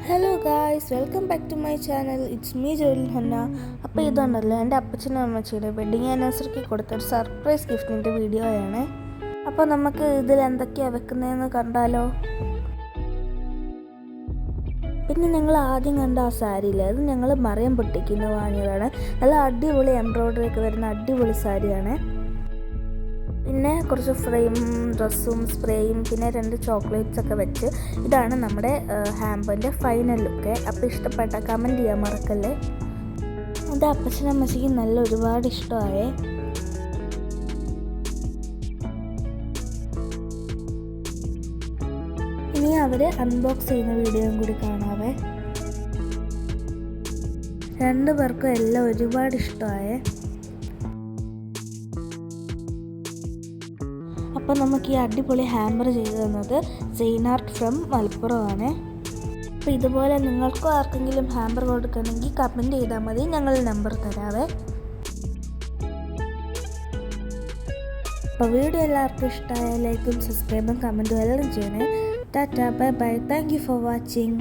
Hello guys, welcome back to my channel. It's me Jolin Hanna. അപ്പോൾ ഇതുണ്ടല്ലോ എൻ്റെ അപ്പച്ചനും അമ്മച്ചിയുടെ വെഡിങ് ആനിവേഴ്സറിക്ക് കൊടുത്തൊരു സർപ്രൈസ് ഗിഫ്റ്റിൻ്റെ വീഡിയോയാണ്. അപ്പോൾ നമുക്ക് ഇതിൽ എന്തൊക്കെയാണ് വെക്കുന്നതെന്ന് കണ്ടാലോ. പിന്നെ ഞങ്ങൾ ആദ്യം കണ്ട ആ സാരിയില്ലേ, അത് ഞങ്ങൾ മറിയം പൊട്ടിക്കുന്ന വാങ്ങിയതാണ്. നല്ല അടിപൊളി എംബ്രോയ്ഡറി ഒക്കെ വരുന്ന അടിപൊളി സാരിയാണ്. പിന്നെ കുറച്ച് ഫ്രെയിം ഡ്രസ്സും സ്പ്രേയും പിന്നെ 2 ചോക്ലേറ്റ്സ് ഒക്കെ വെച്ച് ഇതാണ് നമ്മുടെ ഹാമ്പറിൻ്റെ ഫൈനൽ ലുക്ക്. അപ്പോൾ ഇഷ്ടപ്പെട്ട കമൻറ്റ് ചെയ്യാൻ മറക്കല്ലേ. എൻ്റെ അപ്പച്ചനമ്മച്ചിക്ക് നല്ല ഒരുപാട് ഇഷ്ടമായേ. ഇനി അവർ അൺബോക്സ് ചെയ്യുന്ന വീഡിയോയും കൂടി കാണാവേ. 2 പേർക്കും എല്ലാം ഒരുപാട് ഇഷ്ടമായേ. അപ്പോൾ നമുക്ക് ഈ അടിപൊളി ഹാമ്പർ ചെയ്തു തന്നത് സെയിനാർട്ട് ഫ്രം മലപ്പുറമാണ്. അപ്പോൾ ഇതുപോലെ നിങ്ങൾക്കും ആർക്കെങ്കിലും ഹാമ്പർ കൊടുക്കണമെങ്കിൽ കമൻറ്റ് ചെയ്താൽ മതി, ഞങ്ങൾ നമ്പർ തരാവേ. അപ്പോൾ വീഡിയോ എല്ലാവർക്കും ഇഷ്ടമായ ലൈക്കും സബ്സ്ക്രൈബും കമൻറ്റും എല്ലാം ചെയ്യണേ. Tata, bye bye, thank you for watching.